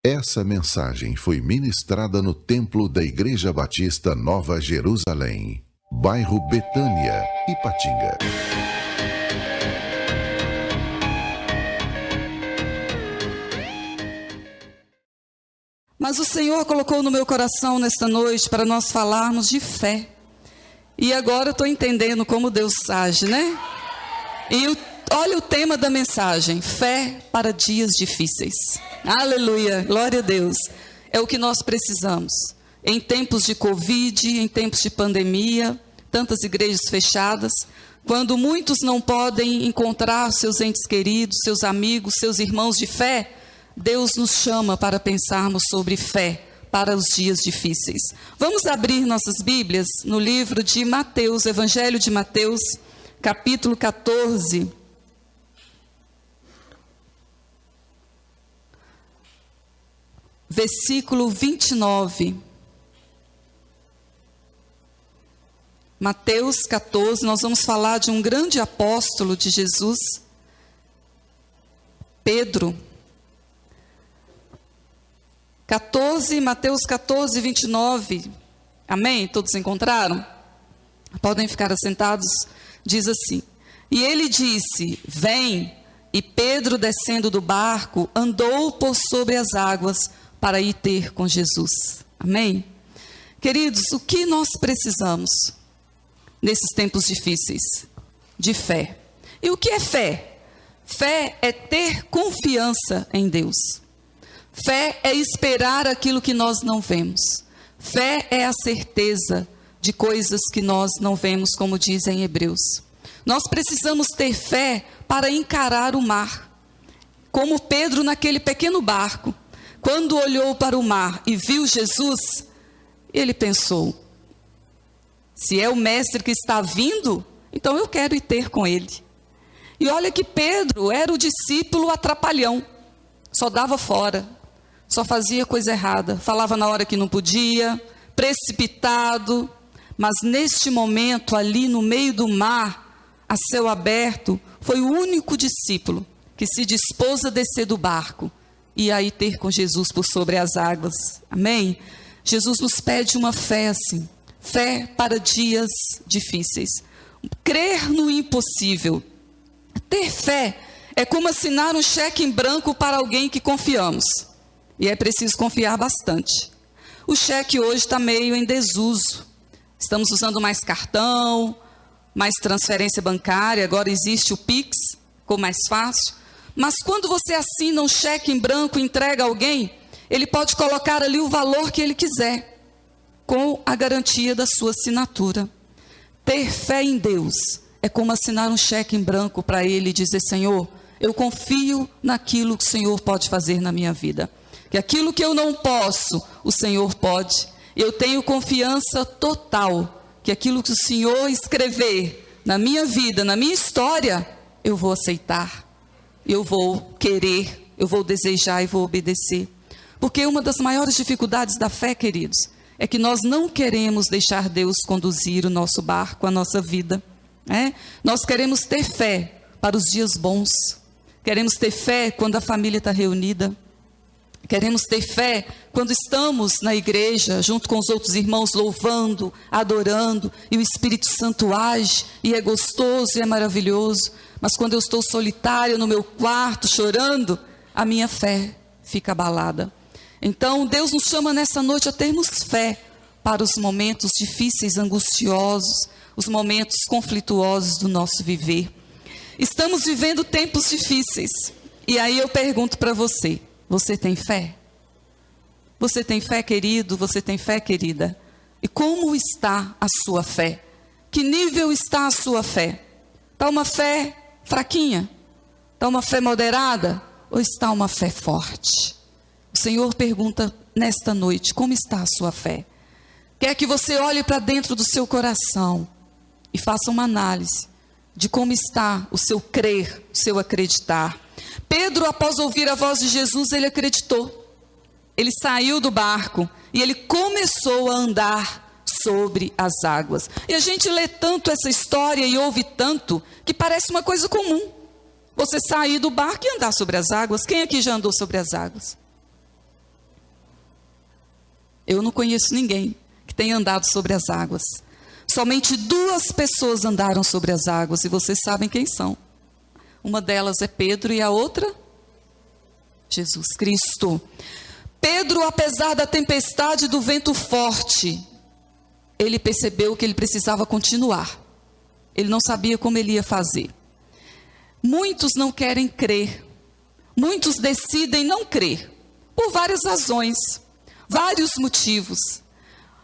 Essa mensagem foi ministrada no templo da Igreja Batista Nova Jerusalém, bairro Betânia, Ipatinga. Mas o Senhor colocou no meu coração nesta noite para nós falarmos de fé. E agora eu estou entendendo como Deus age, né? Olha o tema da mensagem: fé para dias difíceis. Aleluia, glória a Deus. É o que nós precisamos. Em tempos de Covid, em tempos de pandemia, tantas igrejas fechadas, quando muitos não podem encontrar seus entes queridos, seus amigos, seus irmãos de fé, Deus nos chama para pensarmos sobre fé para os dias difíceis. Vamos abrir nossas Bíblias no livro de Mateus, Evangelho de Mateus, capítulo 14. Versículo 29. Mateus 14, nós vamos falar de um grande apóstolo de Jesus, Pedro. Mateus 14, 29. Amém? Todos encontraram? Podem ficar assentados. Diz assim: e ele disse: vem. E Pedro, descendo do barco, andou por sobre as águas para ir ter com Jesus. Amém? Queridos, o que nós precisamos nesses tempos difíceis? De fé. E o que é fé? Fé é ter confiança em Deus. Fé é esperar aquilo que nós não vemos. Fé é a certeza de coisas que nós não vemos, como diz em Hebreus. Nós precisamos ter fé para encarar o mar. Como Pedro naquele pequeno barco, quando olhou para o mar e viu Jesus, ele pensou: se é o mestre que está vindo, então eu quero ir ter com ele. E olha que Pedro era o discípulo atrapalhão, só dava fora. Só fazia coisa errada, falava na hora que não podia, precipitado. Mas neste momento, ali no meio do mar, a céu aberto, foi o único discípulo que se dispôs a descer do barco e aí ter com Jesus por sobre as águas. Amém? Jesus nos pede uma fé assim, fé para dias difíceis. Crer no impossível. Ter fé é como assinar um cheque em branco para alguém que confiamos. E é preciso confiar bastante. O cheque hoje está meio em desuso. Estamos usando mais cartão, mais transferência bancária. Agora existe o Pix, ficou mais fácil. Mas quando você assina um cheque em branco e entrega a alguém, ele pode colocar ali o valor que ele quiser, com a garantia da sua assinatura. Ter fé em Deus é como assinar um cheque em branco para ele e dizer: Senhor, eu confio naquilo que o Senhor pode fazer na minha vida. Que aquilo que eu não posso, o Senhor pode. Eu tenho confiança total que aquilo que o Senhor escrever na minha vida, na minha história, eu vou aceitar, eu vou querer, eu vou desejar e vou obedecer. Porque uma das maiores dificuldades da fé, queridos, é que nós não queremos deixar Deus conduzir o nosso barco, a nossa vida. Nós queremos ter fé para os dias bons. Queremos ter fé quando a família está reunida. Queremos ter fé quando estamos na igreja, junto com os outros irmãos, louvando, adorando, e o Espírito Santo age, e é gostoso, e é maravilhoso. Mas quando eu estou solitária no meu quarto, chorando, a minha fé fica abalada. Então, Deus nos chama nessa noite a termos fé para os momentos difíceis, angustiosos, os momentos conflituosos do nosso viver. Estamos vivendo tempos difíceis, e aí eu pergunto para você: você tem fé? Você tem fé, querido? Você tem fé, querida? E como está a sua fé? Que nível está a sua fé? Está uma fé fraquinha? Está uma fé moderada? Ou está uma fé forte? O Senhor pergunta nesta noite: como está a sua fé? Quer que você olhe para dentro do seu coração e faça uma análise de como está o seu crer, o seu acreditar. Pedro, após ouvir a voz de Jesus, ele acreditou. Ele saiu do barco e ele começou a andar sobre as águas. E a gente lê tanto essa história e ouve tanto que parece uma coisa comum. Você sair do barco e andar sobre as águas. Quem aqui já andou sobre as águas? Eu não conheço ninguém que tenha andado sobre as águas. Somente 2 pessoas andaram sobre as águas, e vocês sabem quem são. Uma delas é Pedro e a outra? Jesus Cristo. Pedro, apesar da tempestade e do vento forte, ele percebeu que ele precisava continuar. Ele não sabia como ele ia fazer. Muitos não querem crer. Muitos decidem não crer, por várias razões, vários motivos.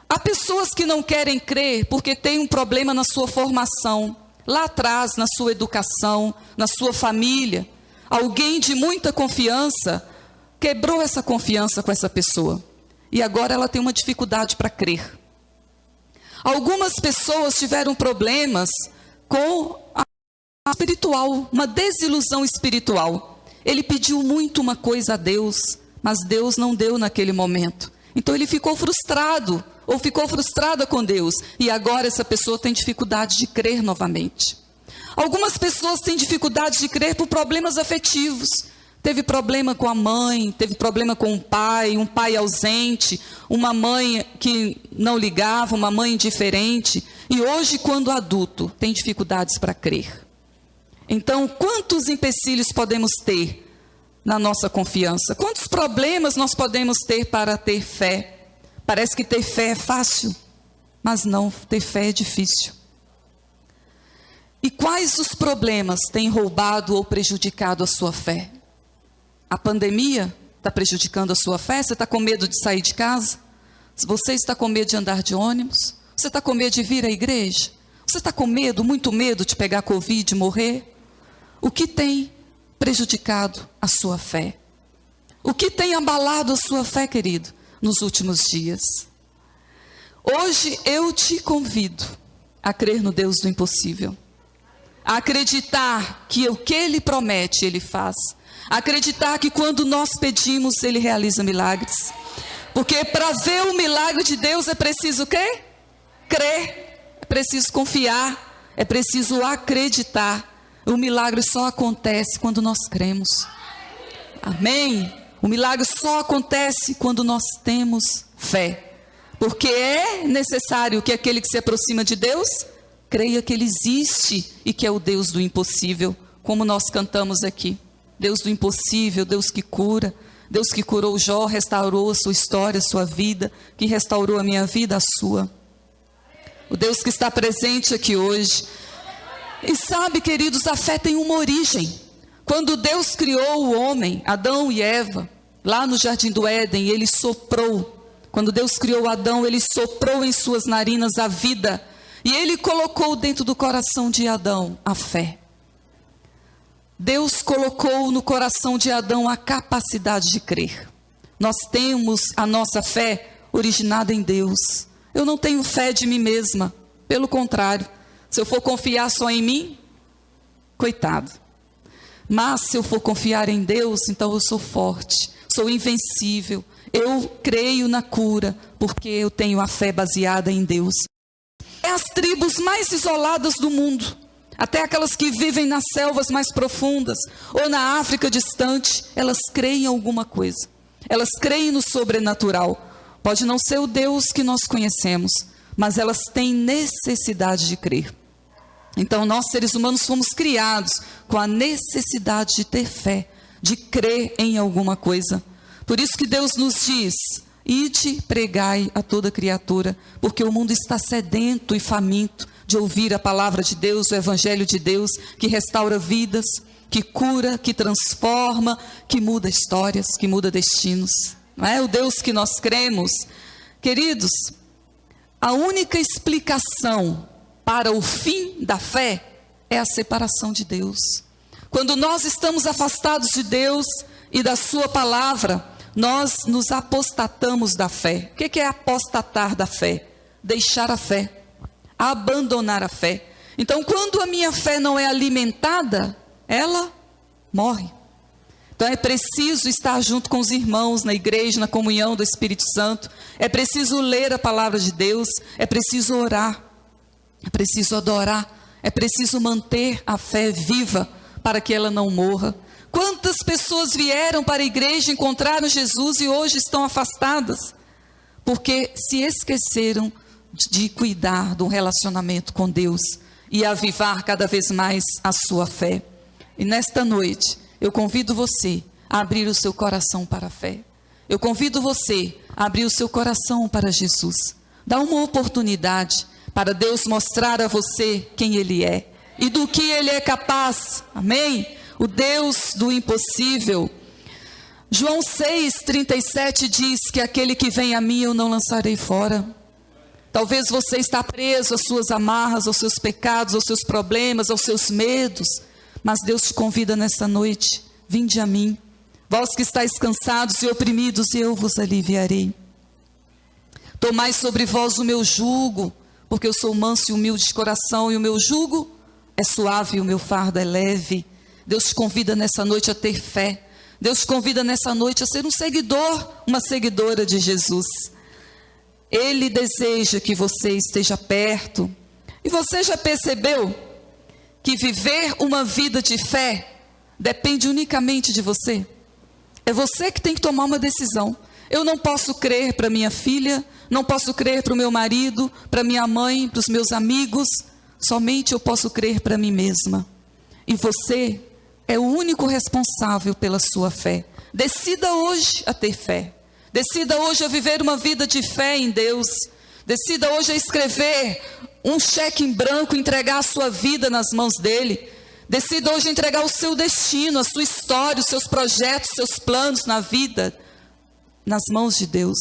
Há pessoas que não querem crer porque têm um problema na sua formação, lá atrás, na sua educação, na sua família. Alguém de muita confiança quebrou essa confiança com essa pessoa, e agora ela tem uma dificuldade para crer. Algumas pessoas tiveram problemas com a espiritual, uma desilusão espiritual. Ele pediu muito uma coisa a Deus, mas Deus não deu naquele momento. Então ele ficou frustrado, ou ficou frustrada com Deus, e agora essa pessoa tem dificuldade de crer novamente. Algumas pessoas têm dificuldade de crer por problemas afetivos. Teve problema com a mãe, teve problema com o pai, um pai ausente, uma mãe que não ligava, uma mãe indiferente. E hoje, quando adulto, tem dificuldades para crer. Então, quantos empecilhos podemos ter na nossa confiança? Quantos problemas nós podemos ter para ter fé? Parece que ter fé é fácil, mas não, ter fé é difícil. E quais os problemas têm roubado ou prejudicado a sua fé? A pandemia está prejudicando a sua fé? Você está com medo de sair de casa? Você está com medo de andar de ônibus? Você está com medo de vir à igreja? Você está com medo, muito medo de pegar Covid e morrer? O que tem prejudicado a sua fé? O que tem abalado a sua fé, querido, nos últimos dias? Hoje eu te convido a crer no Deus do impossível. A acreditar que o que Ele promete, Ele faz. Acreditar que quando nós pedimos, Ele realiza milagres. Porque para ver o milagre de Deus é preciso o quê? Crer. É preciso confiar. É preciso acreditar. O milagre só acontece quando nós cremos. Amém? O milagre só acontece quando nós temos fé. Porque é necessário que aquele que se aproxima de Deus creia que Ele existe e que é o Deus do impossível, como nós cantamos aqui. Deus do impossível, Deus que cura, Deus que curou Jó, restaurou a sua história, a sua vida, que restaurou a minha vida, a sua. O Deus que está presente aqui hoje. E sabe, queridos, a fé tem uma origem. Quando Deus criou o homem, Adão e Eva, lá no Jardim do Éden, Ele soprou. Quando Deus criou Adão, Ele soprou em suas narinas a vida. E Ele colocou dentro do coração de Adão a fé. Deus colocou no coração de Adão a capacidade de crer. Nós temos a nossa fé originada em Deus. Eu não tenho fé de mim mesma. Pelo contrário, se eu for confiar só em mim, coitado. Mas se eu for confiar em Deus, então eu sou forte, sou invencível. Eu creio na cura, porque eu tenho a fé baseada em Deus. É as tribos mais isoladas do mundo. Até aquelas que vivem nas selvas mais profundas, ou na África distante, elas creem em alguma coisa. Elas creem no sobrenatural. Pode não ser o Deus que nós conhecemos, mas elas têm necessidade de crer. Então nós, seres humanos, fomos criados com a necessidade de ter fé, de crer em alguma coisa. Por isso que Deus nos diz: ide, pregai a toda criatura, porque o mundo está sedento e faminto de ouvir a palavra de Deus, o evangelho de Deus, que restaura vidas, que cura, que transforma, que muda histórias, que muda destinos. Não é o Deus que nós cremos? Queridos, a única explicação para o fim da fé é a separação de Deus. Quando nós estamos afastados de Deus e da sua palavra, nós nos apostatamos da fé. O que é apostatar da fé? Deixar a fé. Abandonar a fé. Então, quando a minha fé não é alimentada, ela morre. Então é preciso estar junto com os irmãos na igreja, na comunhão do Espírito Santo. É preciso ler a palavra de Deus. É preciso orar. É preciso adorar. É preciso manter a fé viva para que ela não morra. Quantas pessoas vieram para a igreja, encontraram Jesus e hoje estão afastadas? porque se esqueceram de cuidar do relacionamento com Deus e avivar cada vez mais a sua fé. E nesta noite, eu convido você a abrir o seu coração para a fé. Eu convido você a abrir o seu coração para Jesus. Dá uma oportunidade para Deus mostrar a você quem Ele é e do que Ele é capaz. Amém? O Deus do impossível. João 6,37 diz que aquele que vem a mim eu não lançarei fora. Talvez você está preso às suas amarras, aos seus pecados, aos seus problemas, aos seus medos. Mas Deus te convida nessa noite. Vinde a mim. Vós que estáis cansados e oprimidos, eu vos aliviarei. Tomai sobre vós o meu jugo, porque eu sou manso e humilde de coração, e o meu jugo é suave e o meu fardo é leve. Deus te convida nessa noite a ter fé. Deus te convida nessa noite a ser um seguidor, uma seguidora de Jesus. Ele deseja que você esteja perto. E você já percebeu que viver uma vida de fé depende unicamente de você? É você que tem que tomar uma decisão. Eu não posso crer para minha filha, não posso crer para o meu marido, para minha mãe, para os meus amigos. Somente eu posso crer para mim mesma. E você é o único responsável pela sua fé. Decida hoje a ter fé. Decida hoje a viver uma vida de fé em Deus. Decida hoje a escrever um cheque em branco, entregar a sua vida nas mãos dEle. Decida hoje entregar o seu destino, a sua história, os seus projetos, os seus planos na vida, nas mãos de Deus.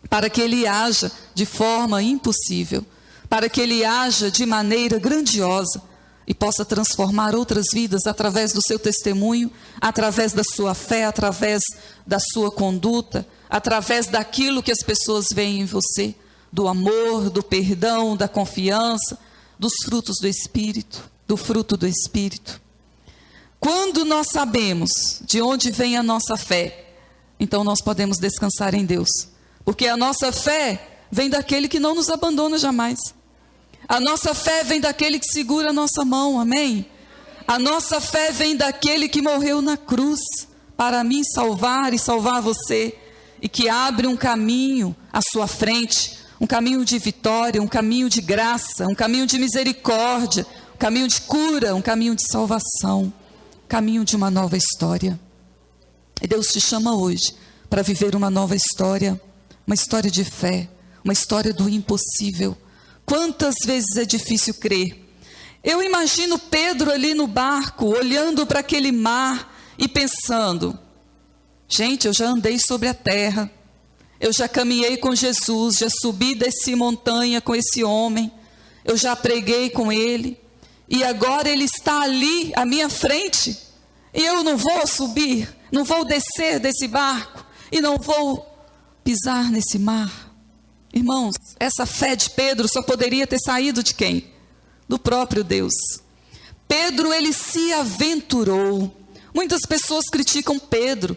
Para que Ele haja de forma impossível. Para que Ele haja de maneira grandiosa. E possa transformar outras vidas através do seu testemunho, através da sua fé, através da sua conduta, através daquilo que as pessoas veem em você, do amor, do perdão, da confiança, dos frutos do Espírito, do fruto do Espírito. Quando nós sabemos de onde vem a nossa fé, então nós podemos descansar em Deus, porque a nossa fé vem daquele que não nos abandona jamais. A nossa fé vem daquele que segura a nossa mão, amém? A nossa fé vem daquele que morreu na cruz para me salvar e salvar você, e que abre um caminho à sua frente, um caminho de vitória, um caminho de graça, um caminho de misericórdia, um caminho de cura, um caminho de salvação, um caminho de uma nova história. E Deus te chama hoje para viver uma nova história, uma história de fé, uma história do impossível. Quantas vezes é difícil crer. Eu imagino Pedro ali no barco, olhando para aquele mar e pensando: gente, eu já andei sobre a terra, eu já caminhei com Jesus, já subi e desci montanha com esse homem, eu já preguei com ele, e agora ele está ali à minha frente, e eu não vou subir, não vou descer desse barco, e não vou pisar nesse mar. Irmãos, essa fé de Pedro só poderia ter saído de quem? Do próprio Deus. Pedro, ele se aventurou. Muitas pessoas criticam Pedro.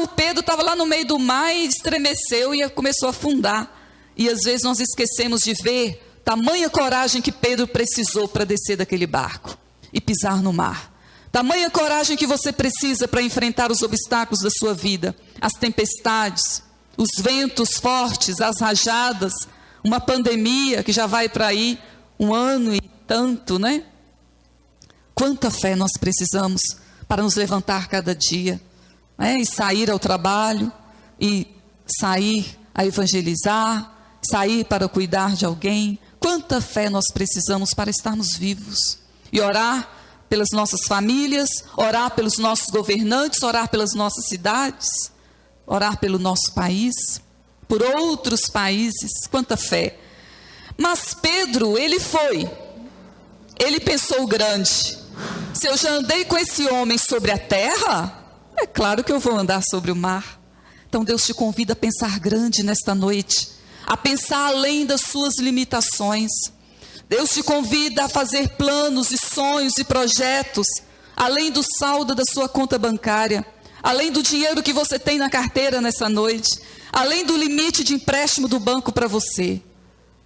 O Pedro estava lá no meio do mar e estremeceu e começou a afundar. E às vezes nós esquecemos de ver tamanha coragem que Pedro precisou para descer daquele barco e pisar no mar. Tamanha coragem que você precisa para enfrentar os obstáculos da sua vida, as tempestades, os ventos fortes, as rajadas, uma pandemia que já vai para aí 1 ano e tanto, né? Quanta fé nós precisamos para nos levantar cada dia, né? E sair ao trabalho, e sair a evangelizar, sair para cuidar de alguém. Quanta fé nós precisamos para estarmos vivos e orar pelas nossas famílias, orar pelos nossos governantes, orar pelas nossas cidades, orar pelo nosso país, por outros países. Quanta fé. Mas Pedro, ele pensou grande. Se eu já andei com esse homem sobre a terra, é claro que eu vou andar sobre o mar. Então Deus te convida a pensar grande nesta noite, a pensar além das suas limitações. Deus te convida a fazer planos e sonhos e projetos, além do saldo da sua conta bancária, além do dinheiro que você tem na carteira nessa noite, além do limite de empréstimo do banco para você.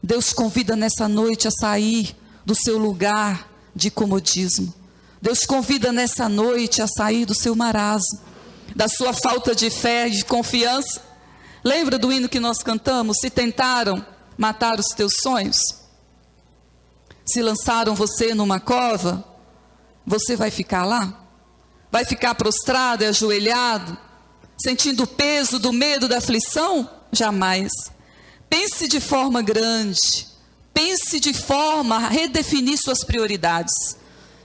Deus te convida nessa noite a sair do seu lugar de comodismo. Deus te convida nessa noite a sair do seu marasmo, da sua falta de fé e de confiança. Lembra do hino que nós cantamos? Se tentaram matar os teus sonhos, se lançaram você numa cova, você vai ficar lá? Vai ficar prostrado e ajoelhado, sentindo o peso do medo, da aflição? Jamais. Pense de forma grande, pense de forma a redefinir suas prioridades.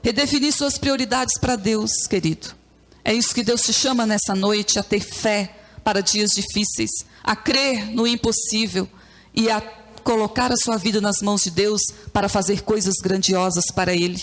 Redefinir suas prioridades para Deus, querido. É isso que Deus te chama nessa noite, a ter fé para dias difíceis, a crer no impossível e a colocar a sua vida nas mãos de Deus para fazer coisas grandiosas para Ele.